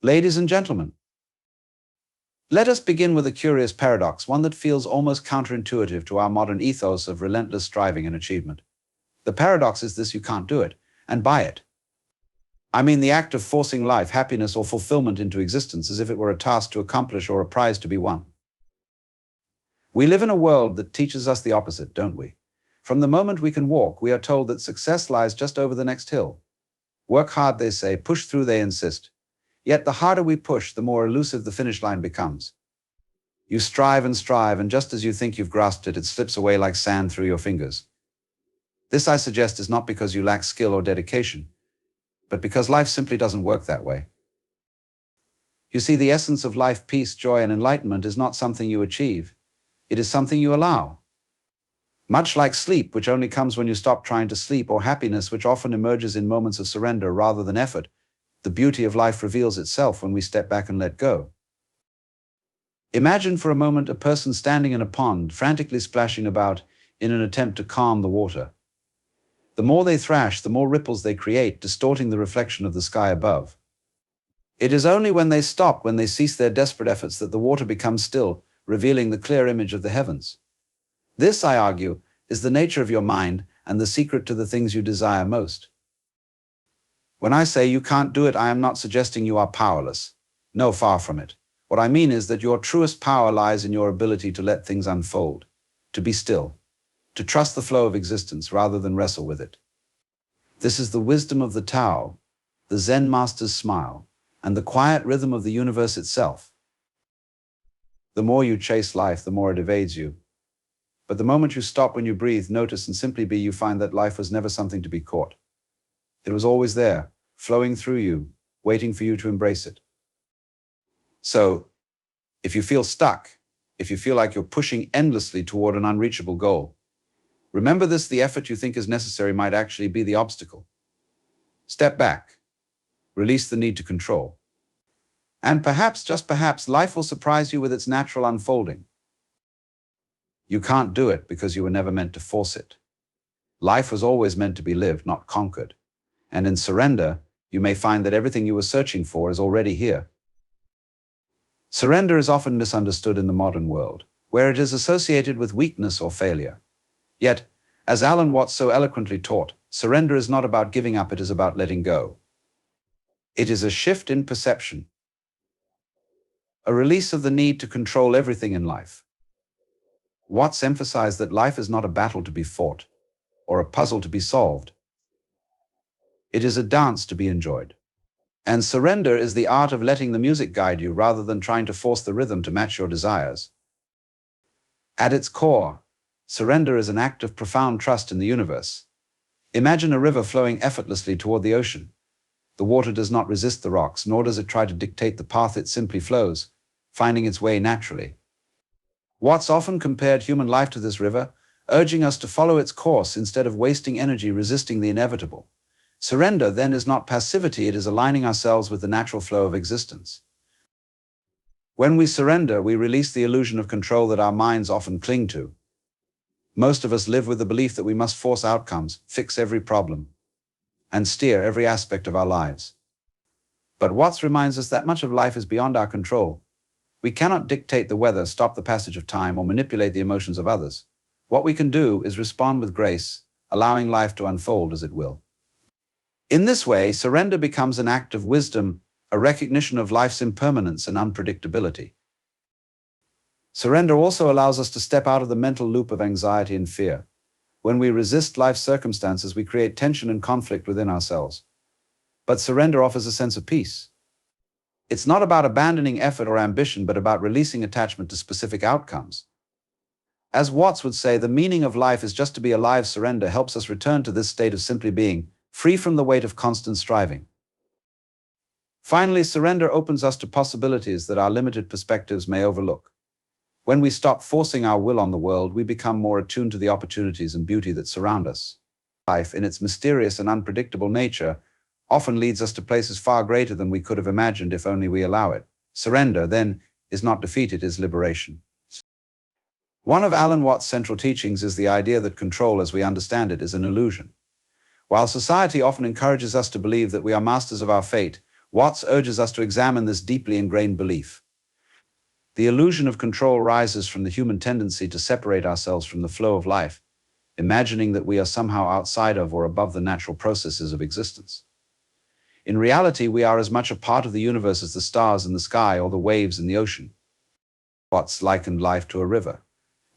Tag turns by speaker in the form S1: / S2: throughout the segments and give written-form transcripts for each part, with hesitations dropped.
S1: Ladies and gentlemen, let us begin with a curious paradox, one that feels almost counterintuitive to our modern ethos of relentless striving and achievement. The paradox is this: you can't do it, and buy it. I mean the act of forcing life, happiness, or fulfillment into existence as if it were a task to accomplish or a prize to be won. We live in a world that teaches us the opposite, don't we? From the moment we can walk, we are told that success lies just over the next hill. Work hard, they say, push through, they insist. Yet the harder we push, the more elusive the finish line becomes. You strive, and just as you think you've grasped it, it slips away like sand through your fingers. This, I suggest, is not because you lack skill or dedication, but because life simply doesn't work that way. You see, the essence of life, peace, joy, and enlightenment is not something you achieve. It is something you allow. Much like sleep, which only comes when you stop trying to sleep, or happiness, which often emerges in moments of surrender rather than effort, the beauty of life reveals itself when we step back and let go. Imagine for a moment a person standing in a pond, frantically splashing about in an attempt to calm the water. The more they thrash, the more ripples they create, distorting the reflection of the sky above. It is only when they stop, when they cease their desperate efforts, that the water becomes still, revealing the clear image of the heavens. This, I argue, is the nature of your mind and the secret to the things you desire most. When I say you can't do it, I am not suggesting you are powerless. No, far from it. What I mean is that your truest power lies in your ability to let things unfold, to be still, to trust the flow of existence rather than wrestle with it. This is the wisdom of the Tao, the Zen master's smile, and the quiet rhythm of the universe itself. The more you chase life, the more it evades you. But the moment you stop, when you breathe, notice, and simply be, you find that life was never something to be caught. It was always there, flowing through you, waiting for you to embrace it. So, if you feel stuck, if you feel like you're pushing endlessly toward an unreachable goal, remember this: the effort you think is necessary might actually be the obstacle. Step back. Release the need to control. And perhaps, just perhaps, life will surprise you with its natural unfolding. You can't do it because you were never meant to force it. Life was always meant to be lived, not conquered. And in surrender, you may find that everything you were searching for is already here. Surrender is often misunderstood in the modern world, where it is associated with weakness or failure. Yet, as Allan so eloquently taught, surrender is not about giving up, it is about letting go. It is a shift in perception, a release of the need to control everything in life. Watts emphasized that life is not a battle to be fought, or a puzzle to be solved. It is a dance to be enjoyed. And surrender is the art of letting the music guide you rather than trying to force the rhythm to match your desires. At its core, surrender is an act of profound trust in the universe. Imagine a river flowing effortlessly toward the ocean. The water does not resist the rocks, nor does it try to dictate the path. It simply flows, finding its way naturally. Watts often compared human life to this river, urging us to follow its course instead of wasting energy resisting the inevitable. Surrender, then, is not passivity, it is aligning ourselves with the natural flow of existence. When we surrender, we release the illusion of control that our minds often cling to. Most of us live with the belief that we must force outcomes, fix every problem, and steer every aspect of our lives. But Watts reminds us that much of life is beyond our control. We cannot dictate the weather, stop the passage of time, or manipulate the emotions of others. What we can do is respond with grace, allowing life to unfold as it will. In this way, surrender becomes an act of wisdom, a recognition of life's impermanence and unpredictability. Surrender also allows us to step out of the mental loop of anxiety and fear. When we resist life's circumstances, we create tension and conflict within ourselves. But surrender offers a sense of peace. It's not about abandoning effort or ambition, but about releasing attachment to specific outcomes. As Watts would say, the meaning of life is just to be alive. Surrender helps us return to this state of simply being, free from the weight of constant striving. Finally, surrender opens us to possibilities that our limited perspectives may overlook. When we stop forcing our will on the world, we become more attuned to the opportunities and beauty that surround us. Life, in its mysterious and unpredictable nature, often leads us to places far greater than we could have imagined if only we allow it. Surrender, then, is not defeat, it is liberation. One of Allan Watts' central teachings is the idea that control, as we understand it, is an illusion. While society often encourages us to believe that we are masters of our fate, Watts urges us to examine this deeply ingrained belief. The illusion of control rises from the human tendency to separate ourselves from the flow of life, imagining that we are somehow outside of or above the natural processes of existence. In reality, we are as much a part of the universe as the stars in the sky or the waves in the ocean. Watts likened life to a river.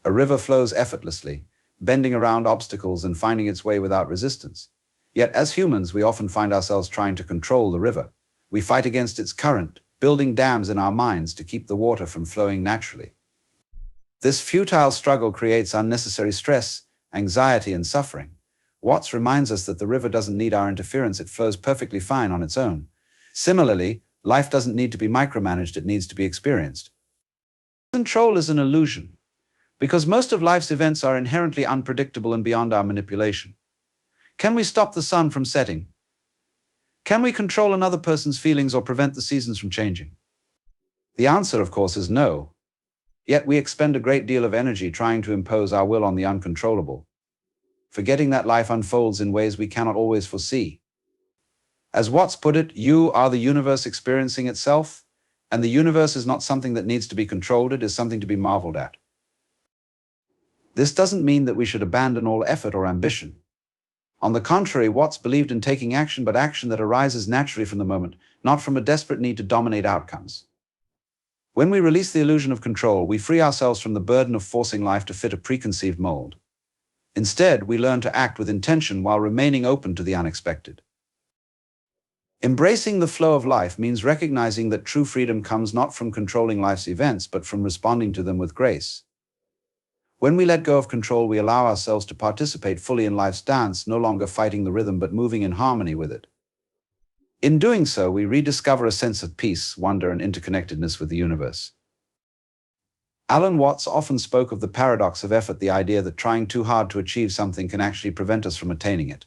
S1: A river flows effortlessly, bending around obstacles and finding its way without resistance. Yet as humans, we often find ourselves trying to control the river. We fight against its current, building dams in our minds to keep the water from flowing naturally. This futile struggle creates unnecessary stress, anxiety, and suffering. Watts reminds us that the river doesn't need our interference, it flows perfectly fine on its own. Similarly, life doesn't need to be micromanaged, it needs to be experienced. Control is an illusion, because most of life's events are inherently unpredictable and beyond our manipulation. Can we stop the sun from setting? Can we control another person's feelings or prevent the seasons from changing? The answer, of course, is no. Yet we expend a great deal of energy trying to impose our will on the uncontrollable, forgetting that life unfolds in ways we cannot always foresee. As Watts put it, you are the universe experiencing itself, and the universe is not something that needs to be controlled, it is something to be marveled at. This doesn't mean that we should abandon all effort or ambition. On the contrary, Watts believed in taking action, but action that arises naturally from the moment, not from a desperate need to dominate outcomes. When we release the illusion of control, we free ourselves from the burden of forcing life to fit a preconceived mold. Instead, we learn to act with intention while remaining open to the unexpected. Embracing the flow of life means recognizing that true freedom comes not from controlling life's events, but from responding to them with grace. When we let go of control, we allow ourselves to participate fully in life's dance, no longer fighting the rhythm, but moving in harmony with it. In doing so, we rediscover a sense of peace, wonder, and interconnectedness with the universe. Allan Watts often spoke of the paradox of effort, the idea that trying too hard to achieve something can actually prevent us from attaining it.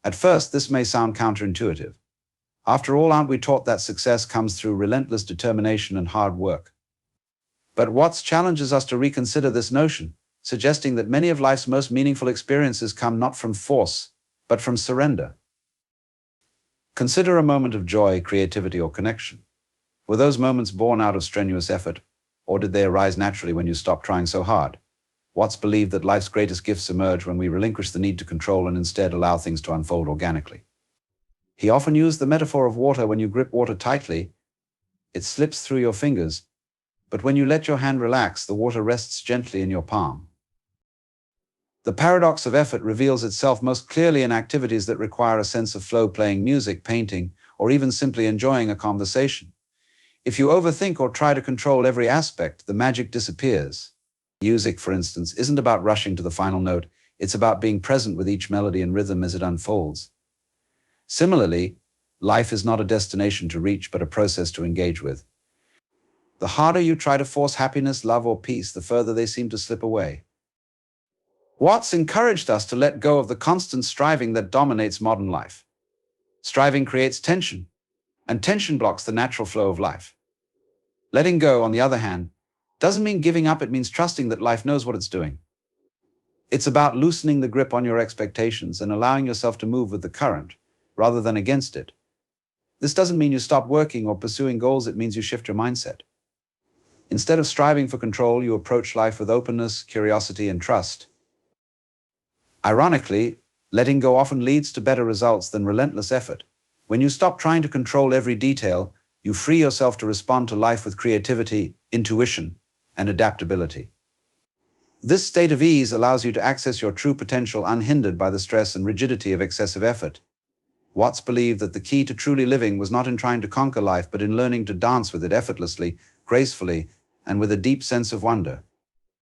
S1: At first, this may sound counterintuitive. After all, aren't we taught that success comes through relentless determination and hard work? But Watts challenges us to reconsider this notion, suggesting that many of life's most meaningful experiences come not from force, but from surrender. Consider a moment of joy, creativity, or connection. Were those moments born out of strenuous effort, or did they arise naturally when you stopped trying so hard? Watts believed that life's greatest gifts emerge when we relinquish the need to control and instead allow things to unfold organically. He often used the metaphor of water. When you grip water tightly, it slips through your fingers, but when you let your hand relax, the water rests gently in your palm. The paradox of effort reveals itself most clearly in activities that require a sense of flow, playing music, painting, or even simply enjoying a conversation. If you overthink or try to control every aspect, the magic disappears. Music, for instance, isn't about rushing to the final note, it's about being present with each melody and rhythm as it unfolds. Similarly, life is not a destination to reach, but a process to engage with. The harder you try to force happiness, love, or peace, the further they seem to slip away. Watts encouraged us to let go of the constant striving that dominates modern life. Striving creates tension, and tension blocks the natural flow of life. Letting go, on the other hand, doesn't mean giving up, it means trusting that life knows what it's doing. It's about loosening the grip on your expectations and allowing yourself to move with the current, rather than against it. This doesn't mean you stop working or pursuing goals, it means you shift your mindset. Instead of striving for control, you approach life with openness, curiosity, and trust. Ironically, letting go often leads to better results than relentless effort. When you stop trying to control every detail, you free yourself to respond to life with creativity, intuition, and adaptability. This state of ease allows you to access your true potential unhindered by the stress and rigidity of excessive effort. Watts believed that the key to truly living was not in trying to conquer life, but in learning to dance with it effortlessly, gracefully, and with a deep sense of wonder.